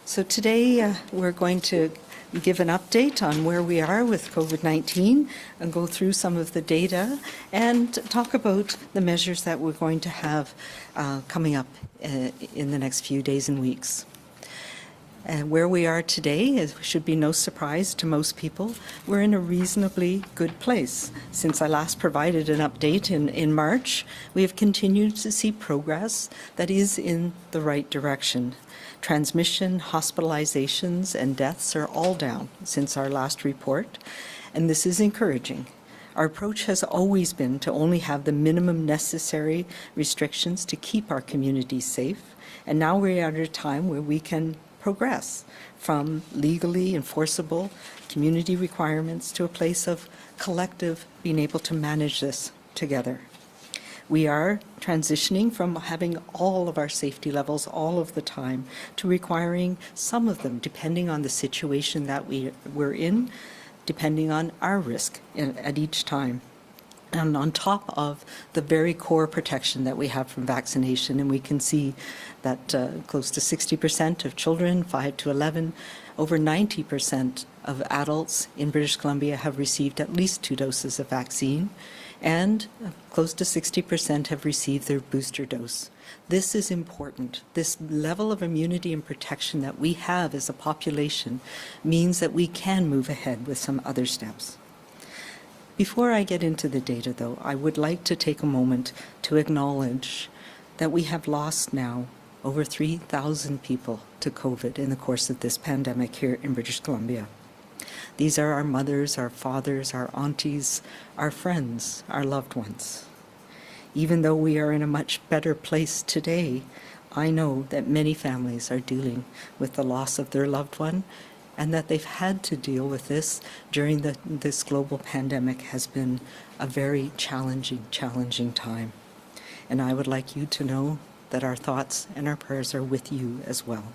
So today we're going to give an update on where we are with COVID-19 and go through some of the data and talk about the measures that we're going to have coming up in the next few days and weeks. And where we are today should be no surprise to most people. We're in a reasonably good place. Since I last provided an update in March, we have continued to see progress that is in the right direction. Transmission, hospitalizations, and deaths are all down since our last report, and this is encouraging. Our approach has always been to only have the minimum necessary restrictions to keep our communities safe, and now we're at a time where we can progress from legally enforceable community requirements to a place of collective being able to manage this together. We are transitioning from having all of our safety levels all of the time to requiring some of them, depending on the situation that we're in, depending on our risk at each time. And on top of the very core protection that we have from vaccination, and we can see that close to 60% of children, 5 to 11, over 90% of adults in British Columbia have received at least 2 doses of vaccine, and close to 60% have received their booster dose. This is important. This level of immunity and protection that we have as a population means that we can move ahead with some other steps. Before I get into the data, though, I would like to take a moment to acknowledge that we have lost now over 3,000 people to COVID in the course of this pandemic here in British Columbia. These are our mothers, our fathers, our aunties, our friends, our loved ones. Even though we are in a much better place today, I know that many families are dealing with the loss of their loved one, and that they've had to deal with this during this global pandemic has been a very challenging time. And I would like you to know that our thoughts and our prayers are with you as well.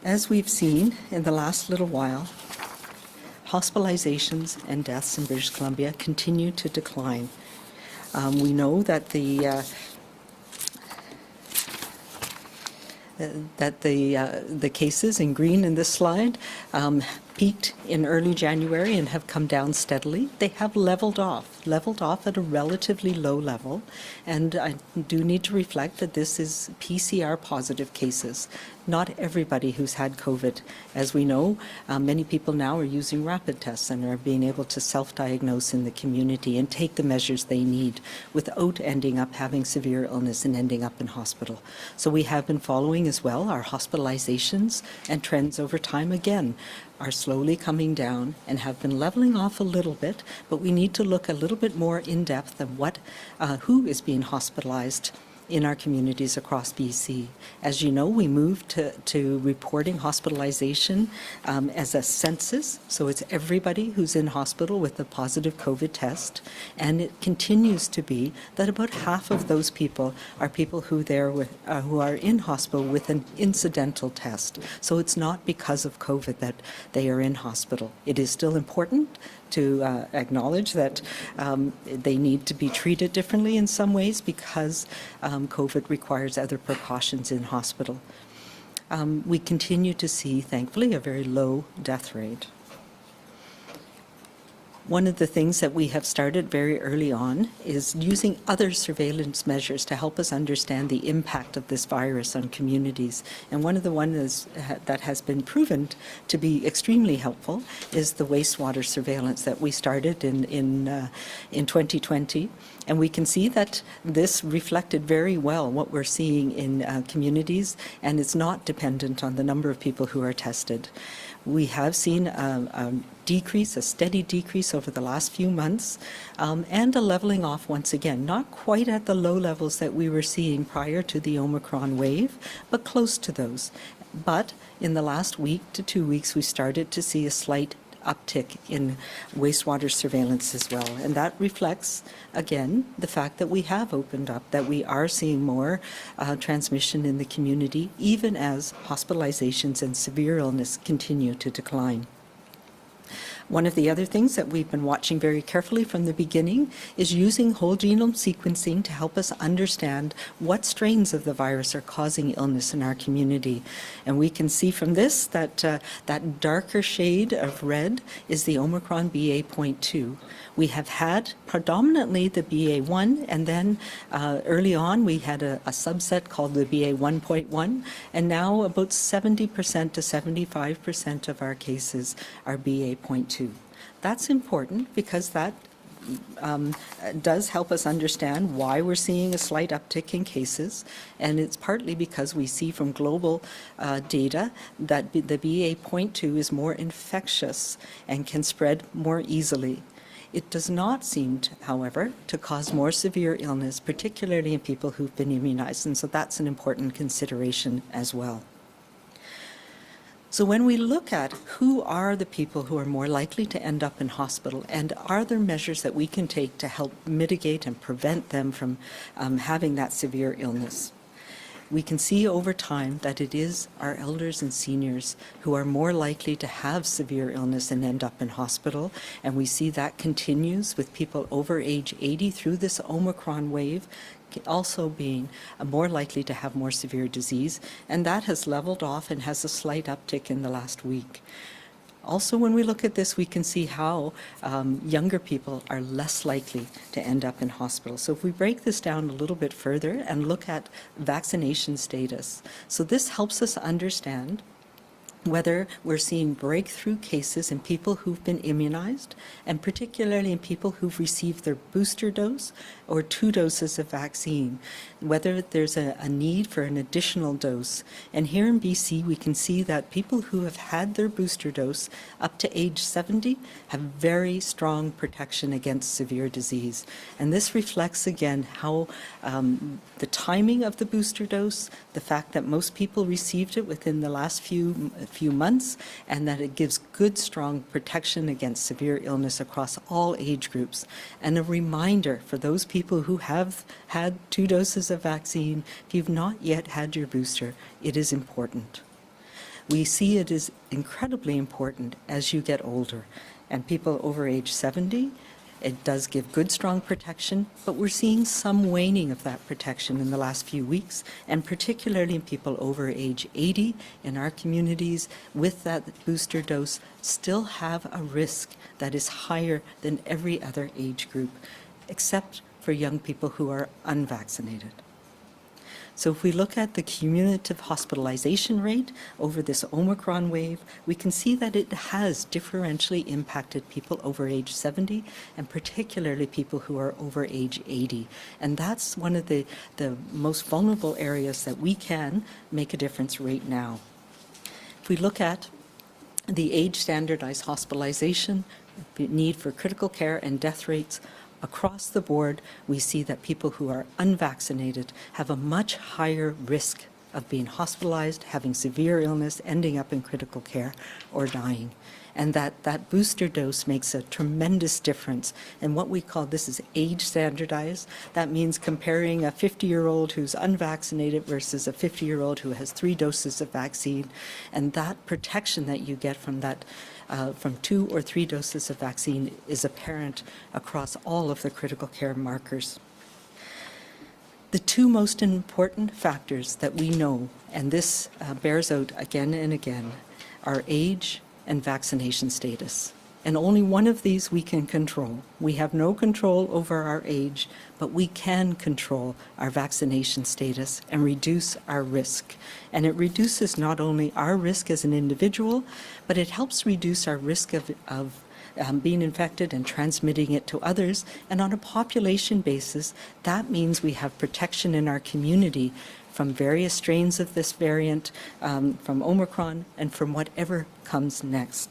As we've seen in the last little while, hospitalizations and deaths in British Columbia continue to decline. We know that the cases in green in this slide peaked in early January and have come down steadily. They have leveled off at a relatively low level, and I do need to reflect that this is PCR positive cases. Not everybody who's had COVID. As we know, many people now are using rapid tests and are being able to self-diagnose in the community and take the measures they need without ending up having severe illness and ending up in hospital. So we have been following as well our hospitalizations, and trends over time again are slowly coming down and have been leveling off a little bit, but we need to look a little bit more in depth at who is being hospitalized in our communities across BC. As you know, we moved to reporting hospitalization as a census, so it's everybody who's in hospital with a positive COVID test, and it continues to be that about half of those people are people who are in hospital with an incidental test. So it's not because of COVID that they are in hospital. It is still important to acknowledge that they need to be treated differently in some ways because COVID requires other precautions in hospital. We continue to see, thankfully, a very low death rate. One of the things that we have started very early on is using other surveillance measures to help us understand the impact of this virus on communities. And one of the ones that has been proven to be extremely helpful is the wastewater surveillance that we started in 2020. And we can see that this reflected very well what we're seeing in communities, and it's not dependent on the number of people who are tested. We have seen a steady decrease over the last few months, and a leveling off once again, not quite at the low levels that we were seeing prior to the Omicron wave, but close to those. But in the last week to 2 weeks, we started to see a slight uptick in wastewater surveillance as well. And that reflects, again, the fact that we have opened up, that we are seeing more transmission in the community, even as hospitalizations and severe illness continue to decline. One of the other things that we've been watching very carefully from the beginning is using whole genome sequencing to help us understand what strains of the virus are causing illness in our community. And we can see from this that that darker shade of red is the Omicron BA.2. We have had predominantly the BA.1, and then early on we had a subset called the BA.1.1, and now about 70% to 75% of our cases are BA.2. That's important because that does help us understand why we're seeing a slight uptick in cases, and it's partly because we see from global data that the BA.2 is more infectious and can spread more easily. It does not seem, however, to cause more severe illness, particularly in people who've been immunized, and so that's an important consideration as well. So when we look at who are the people who are more likely to end up in hospital, and are there measures that we can take to help mitigate and prevent them from having that severe illness, we can see over time that it is our elders and seniors who are more likely to have severe illness and end up in hospital. And we see that continues with people over age 80 through this Omicron wave also being more likely to have more severe disease. And that has leveled off and has a slight uptick in the last week. Also, when we look at this, we can see how younger people are less likely to end up in hospital. So if we break this down a little bit further and look at vaccination status, so this helps us understand whether we're seeing breakthrough cases in people who've been immunized, and particularly in people who've received their booster dose or 2 doses of vaccine, whether there's a need for an additional dose. And here in BC, we can see that people who have had their booster dose up to age 70 have very strong protection against severe disease. And this reflects, again, how the timing of the booster dose, the fact that most people received it within the last few months, and that it gives good, strong protection against severe illness across all age groups. And a reminder for those people who have had 2 doses of vaccine, if you've not yet had your booster, it is important. We see it is incredibly important as you get older, and people over age 70, it does give good, strong protection, but we're seeing some waning of that protection in the last few weeks, and particularly in people over age 80 in our communities with that booster dose still have a risk that is higher than every other age group, except for young people who are unvaccinated. So if we look at the cumulative hospitalization rate over this Omicron wave, we can see that it has differentially impacted people over age 70, and particularly people who are over age 80. And that's one of the most vulnerable areas that we can make a difference right now. If we look at the age-standardized hospitalization, the need for critical care and death rates, across the board, we see that people who are unvaccinated have a much higher risk of being hospitalized, having severe illness, ending up in critical care, or dying. And that booster dose makes a tremendous difference. And what we call this is age standardized. That means comparing a 50-year-old who's unvaccinated versus a 50-year-old who has 3 doses of vaccine. And that protection that you get from that from 2 or 3 doses of vaccine is apparent across all of the critical care markers. The 2 most important factors that we know, and this bears out again and again, are age and vaccination status. And only one of these we can control. We have no control over our age, but we can control our vaccination status and reduce our risk. And it reduces not only our risk as an individual, but it helps reduce our risk of being infected and transmitting it to others. And on a population basis, that means we have protection in our community from various strains of this variant, from Omicron, and from whatever comes next.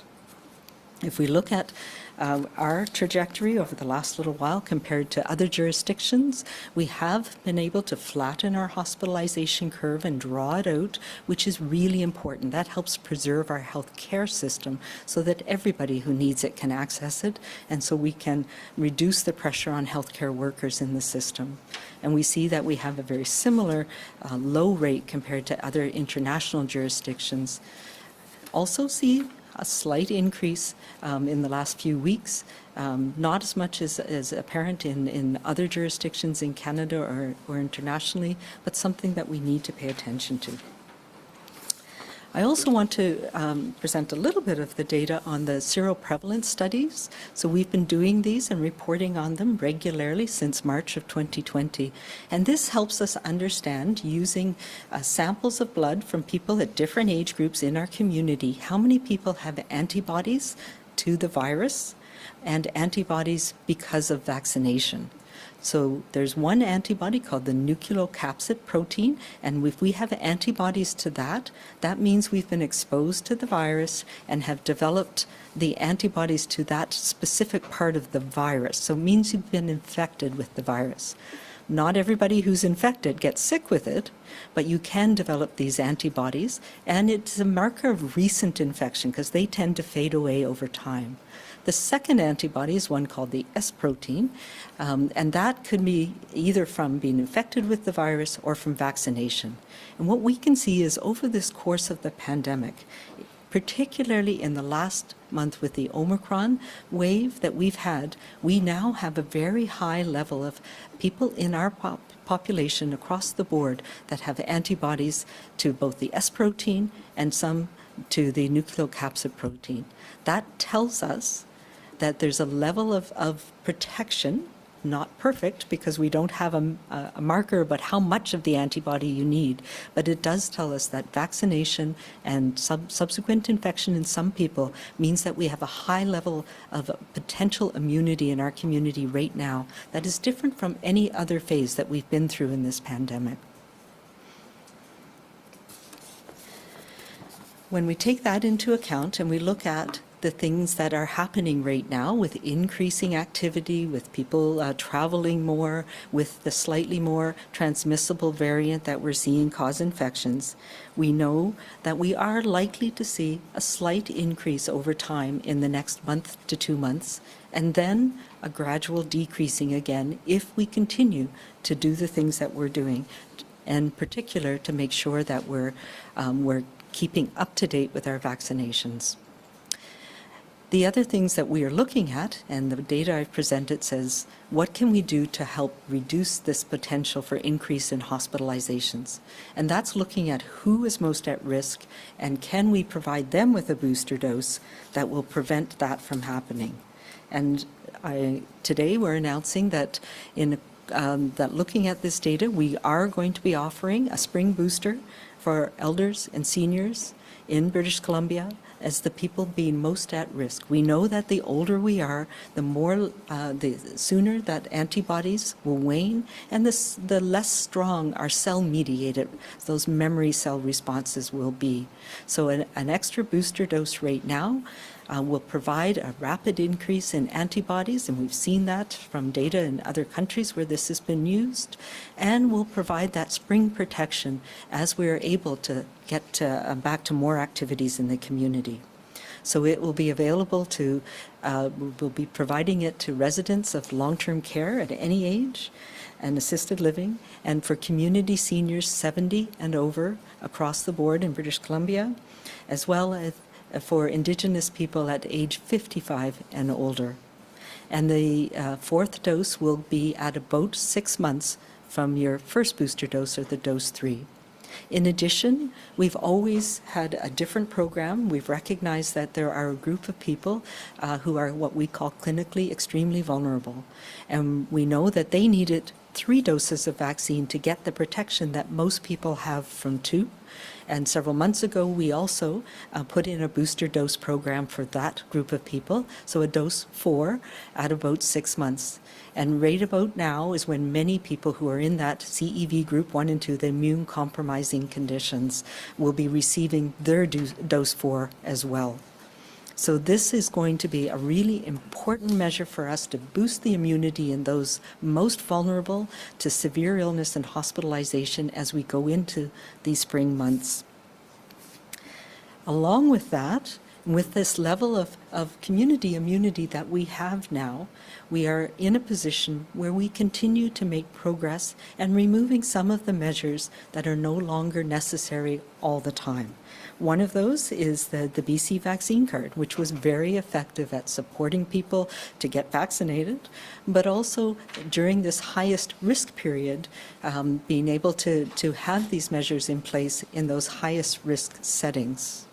If we look at our trajectory over the last little while compared to other jurisdictions, we have been able to flatten our hospitalization curve and draw it out, which is really important. That helps preserve our health care system so that everybody who needs it can access it, and so we can reduce the pressure on healthcare workers in the system. And we see that we have a very similar low rate compared to other international jurisdictions. Also see a slight increase in the last few weeks, not as much as apparent in other jurisdictions in Canada or internationally, but something that we need to pay attention to. I also want to present a little bit of the data on the seroprevalence studies. So we've been doing these and reporting on them regularly since March of 2020. And this helps us understand, using samples of blood from people at different age groups in our community, how many people have antibodies to the virus and antibodies because of vaccination. So there's one antibody called the nucleocapsid protein, and if we have antibodies to that, that means we've been exposed to the virus and have developed the antibodies to that specific part of the virus. So it means you've been infected with the virus. Not everybody who's infected gets sick with it, but you can develop these antibodies, and it's a marker of recent infection because they tend to fade away over time. The second antibody is one called the S protein, and that could be either from being infected with the virus or from vaccination. And what we can see is over this course of the pandemic, particularly in the last month with the Omicron wave that we've had, we now have a very high level of people in our population across the board that have antibodies to both the S protein and some to the nucleocapsid protein. That tells us that there's a level of protection, not perfect because we don't have a marker about how much of the antibody you need, but it does tell us that vaccination and subsequent infection in some people means that we have a high level of potential immunity in our community right now that is different from any other phase that we've been through in this pandemic. When we take that into account and we look at the things that are happening right now with increasing activity, with people traveling more, with the slightly more transmissible variant that we're seeing cause infections, we know that we are likely to see a slight increase over time in the next month to 2 months, and then a gradual decreasing again if we continue to do the things that we're doing, and in particular to make sure that we're keeping up to date with our vaccinations. The other things that we are looking at, and the data I've presented says, what can we do to help reduce this potential for increase in hospitalizations? And that's looking at who is most at risk, and can we provide them with a booster dose that will prevent that from happening? And today we're announcing that that looking at this data, we are going to be offering a spring booster for elders and seniors in British Columbia as the people being most at risk. We know that the older we are, the sooner that antibodies will wane, and the less strong our cell-mediated, those memory cell responses will be. So an extra booster dose right now will provide a rapid increase in antibodies, and we've seen that from data in other countries where this has been used, and will provide that spring protection as we are able to get back to more activities in the community. So it will be available to, we'll be providing it to residents of long-term care at any age and assisted living, and for community seniors 70 and over across the board in British Columbia, as well as for Indigenous people at age 55 and older. And the fourth dose will be at about 6 months from your first booster dose or the dose 3. In addition, we've always had a different program. We've recognized that there are a group of people who are what we call clinically extremely vulnerable. And we know that they needed 3 doses of vaccine to get the protection that most people have from 2. And several months ago, we also put in a booster dose program for that group of people, so a dose 4 at about 6 months. And right about now is when many people who are in that CEV group 1 and 2, the immune compromising conditions, will be receiving their dose 4 as well. So this is going to be a really important measure for us to boost the immunity in those most vulnerable to severe illness and hospitalization as we go into these spring months. Along with that, With this level of community immunity that we have now, we are in a position where we continue to make progress and removing some of the measures that are no longer necessary all the time. One of those is the BC vaccine card, which was very effective at supporting people to get vaccinated, but also during this highest risk period, being able to have these measures in place in those highest risk settings.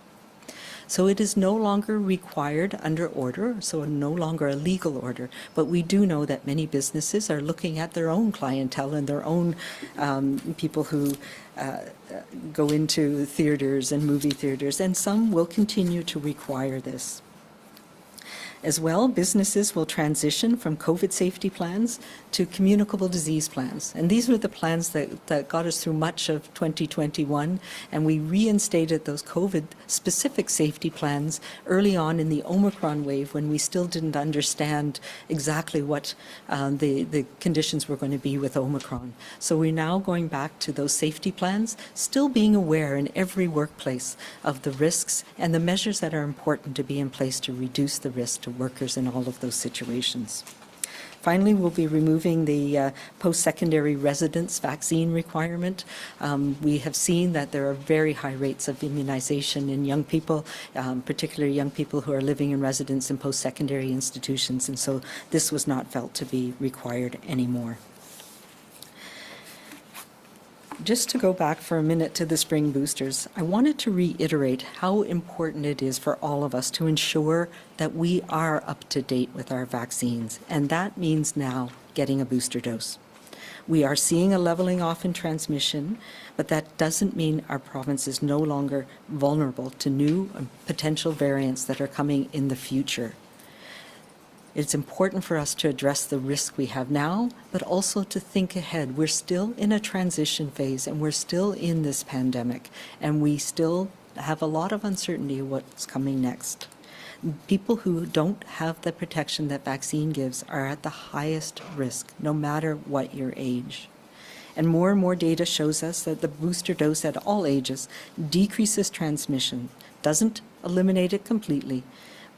So it is no longer required under order, so no longer a legal order, but we do know that many businesses are looking at their own clientele and their own people who go into theaters and movie theaters, and some will continue to require this. As well, businesses will transition from COVID safety plans to communicable disease plans. And these were the plans that got us through much of 2021, and we reinstated those COVID-specific safety plans early on in the Omicron wave when we still didn't understand exactly what the conditions were going to be with Omicron. So we're now going back to those safety plans, still being aware in every workplace of the risks and the measures that are important to be in place to reduce the risk to workers in all of those situations. Finally, we'll be removing the post-secondary residence vaccine requirement. We have seen that there are very high rates of immunization in young people, particularly young people who are living in residence in post-secondary institutions, and so this was not felt to be required anymore. Just to go back for a minute to the spring boosters, I wanted to reiterate how important it is for all of us to ensure that we are up to date with our vaccines, and that means now getting a booster dose. We are seeing a leveling off in transmission, but that doesn't mean our province is no longer vulnerable to new potential variants that are coming in the future. It's important for us to address the risk we have now, but also to think ahead. We're still in a transition phase, and we're still in this pandemic, and we still have a lot of uncertainty of what's coming next. People who don't have the protection that vaccine gives are at the highest risk, no matter what your age. And more data shows us that the booster dose at all ages decreases transmission, doesn't eliminate it completely,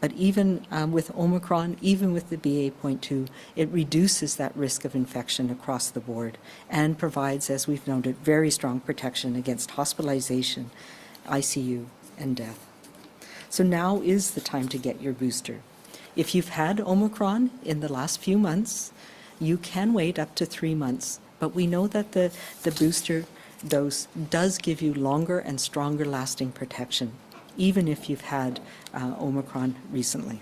but even with Omicron, even with the BA.2, it reduces that risk of infection across the board and provides, as we've noted, very strong protection against hospitalization, ICU, and death. So now is the time to get your booster. If you've had Omicron in the last few months, you can wait up to 3 months, but we know that the booster dose does give you longer and stronger lasting protection, even if you've had Omicron recently.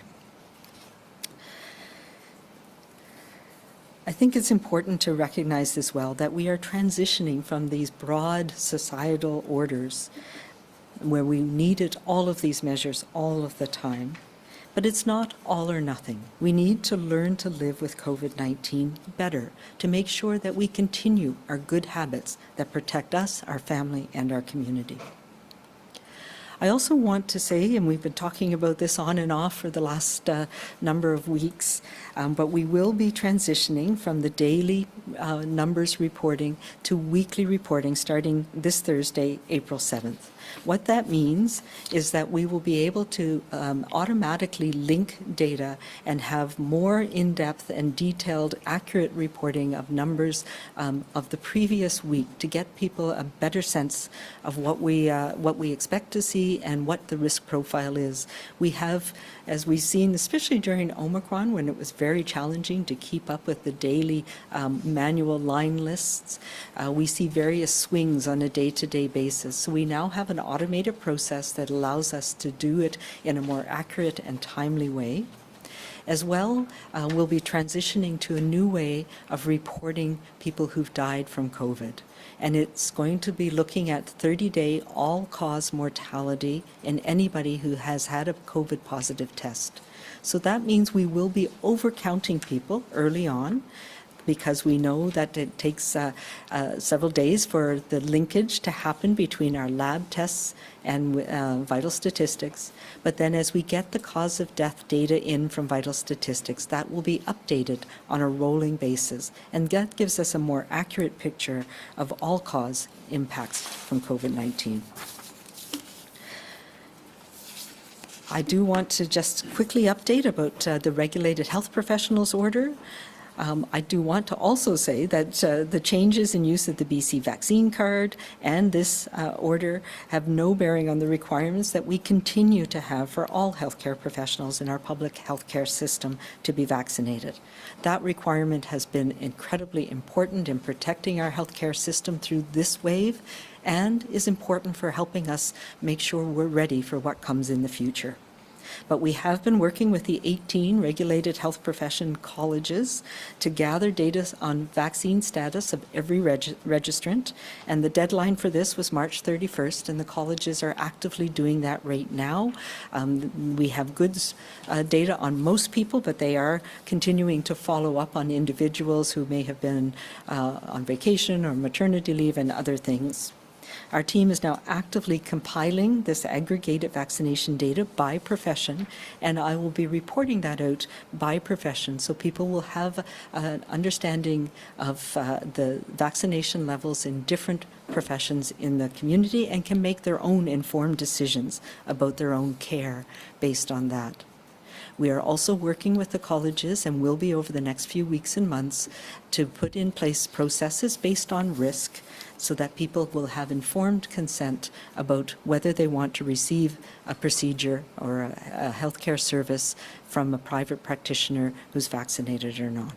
I think it's important to recognize as well that we are transitioning from these broad societal orders where we needed all of these measures all of the time, but it's not all or nothing. We need to learn to live with COVID-19 better, to make sure that we continue our good habits that protect us, our family, and our community. I also want to say, and we've been talking about this on and off for the last number of weeks, but we will be transitioning from the daily numbers reporting to weekly reporting starting this Thursday, April 7th. What that means is that we will be able to automatically link data and have more in-depth and detailed, accurate reporting of numbers of the previous week to get people a better sense of what we expect to see and what the risk profile is. We have, as we've seen, especially during Omicron, when it was very challenging to keep up with the daily manual line lists, we see various swings on a day-to-day basis. So we now have an automated process that allows us to do it in a more accurate and timely way. As well, we'll be transitioning to a new way of reporting people who've died from COVID. And it's going to be looking at 30-day all-cause mortality in anybody who has had a COVID positive test. So that means we will be overcounting people early on, because we know that it takes several days for the linkage to happen between our lab tests and vital statistics. But then as we get the cause of death data in from vital statistics, that will be updated on a rolling basis. And that gives us a more accurate picture of all-cause impacts from COVID-19. I do want to just quickly update about the Regulated Health Professionals Order. I do want to also say that the changes in use of the BC vaccine card and this order have no bearing on the requirements that we continue to have for all healthcare professionals in our public healthcare system to be vaccinated. That requirement has been incredibly important in protecting our healthcare system through this wave and is important for helping us make sure we're ready for what comes in the future. But we have been working with the 18 regulated health profession colleges to gather data on vaccine status of every registrant, and the deadline for this was March 31st, and the colleges are actively doing that right now. We have good data on most people, but they are continuing to follow up on individuals who may have been on vacation or maternity leave and other things. Our team is now actively compiling this aggregated vaccination data by profession, and I will be reporting that out by profession so people will have an understanding of the vaccination levels in different professions in the community and can make their own informed decisions about their own care based on that. We are also working with the colleges and will be over the next few weeks and months to put in place processes based on risk so that people will have informed consent about whether they want to receive a procedure or a healthcare service from a private practitioner who's vaccinated or not.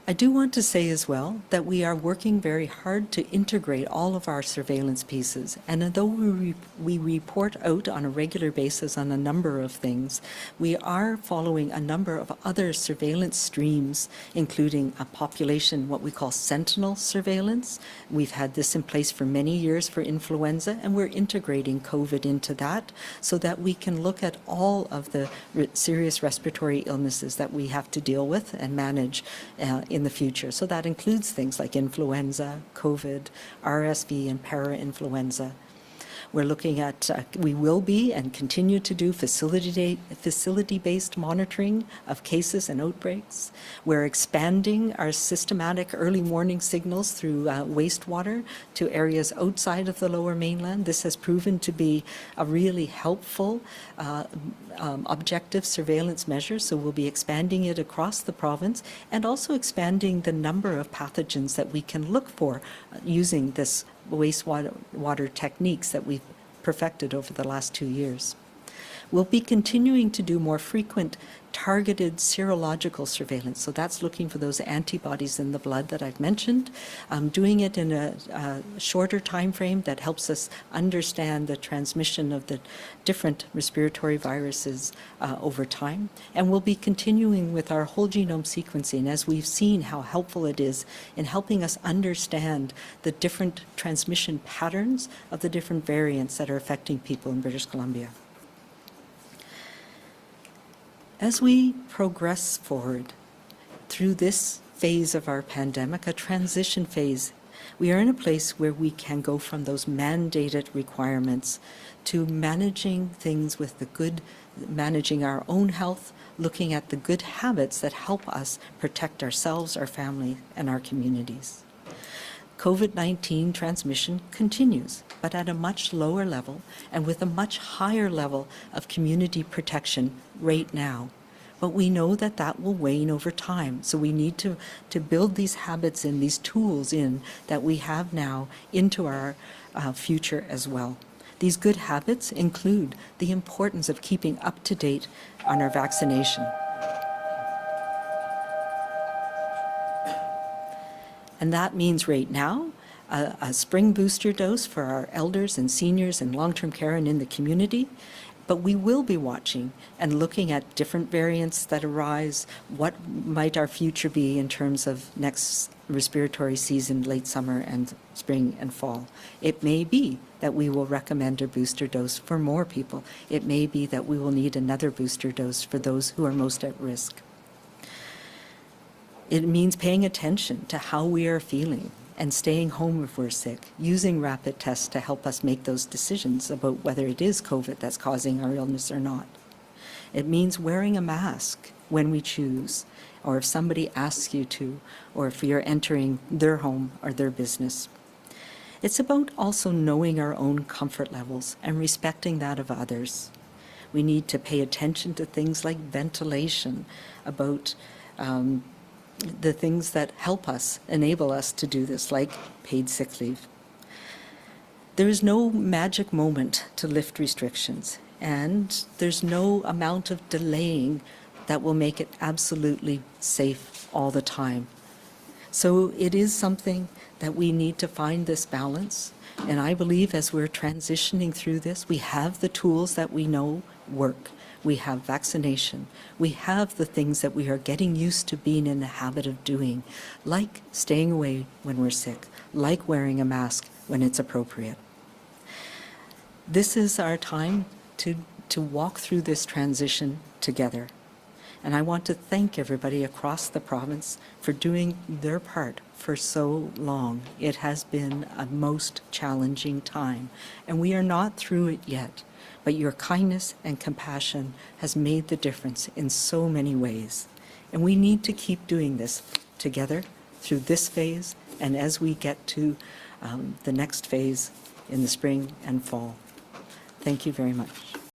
I do want to say as well that we are working very hard to integrate all of our surveillance pieces. And although we report out on a regular basis on a number of things, we are following a number of other surveillance streams, including a population, what we call sentinel surveillance. We've had this in place for many years for influenza, and we're integrating COVID into that so that we can look at all of the serious respiratory illnesses that we have to deal with and manage in the future. So that includes things like influenza, COVID, RSV, and para-influenza. We're looking at, we will be and continue to do facility-based monitoring of cases and outbreaks. We're expanding our systematic early warning signals through wastewater to areas outside of the Lower Mainland. This has proven to be a really helpful objective surveillance measure, so we'll be expanding it across the province and also expanding the number of pathogens that we can look for using this wastewater techniques that we've perfected over the last 2 years. We'll be continuing to do more frequent targeted serological surveillance. So that's looking for those antibodies in the blood that I've mentioned, doing it in a shorter time frame that helps us understand the transmission of the different respiratory viruses over time. And we'll be continuing with our whole genome sequencing as we've seen how helpful it is in helping us understand the different transmission patterns of the different variants that are affecting people in British Columbia. As we progress forward through this phase of our pandemic, a transition phase, we are in a place where we can go from those mandated requirements to managing things with the good, managing our own health, looking at the good habits that help us protect ourselves, our family, and our communities. COVID-19 transmission continues, but at a much lower level and with a much higher level of community protection right now. But we know that that will wane over time, so we need to build these habits and these tools in that we have now into our future as well. These good habits include the importance of keeping up to date on our vaccination. And that means right now, a spring booster dose for our elders and seniors in long-term care and in the community. But we will be watching and looking at different variants that arise. What might our future be in terms of next respiratory season, late summer and spring and fall? It may be that we will recommend a booster dose for more people. It may be that we will need another booster dose for those who are most at risk. It means paying attention to how we are feeling and staying home if we're sick, using rapid tests to help us make those decisions about whether it is COVID that's causing our illness or not. It means wearing a mask when we choose, or if somebody asks you to, or if you're entering their home or their business. It's about also knowing our own comfort levels and respecting that of others. We need to pay attention to things like ventilation, about the things that help us, enable us to do this, like paid sick leave. There is no magic moment to lift restrictions, and there's no amount of delaying that will make it absolutely safe all the time. So it is something that we need to find this balance, and I believe as we're transitioning through this, we have the tools that we know work. We have vaccination. We have the things that we are getting used to being in the habit of doing, like staying away when we're sick, like wearing a mask when it's appropriate. This is our time to walk through this transition together. And I want to thank everybody across the province for doing their part for so long. It has been a most challenging time, and we are not through it yet. But your kindness and compassion has made the difference in so many ways. And we need to keep doing this together through this phase and as we get to the next phase in the spring and fall. Thank you very much.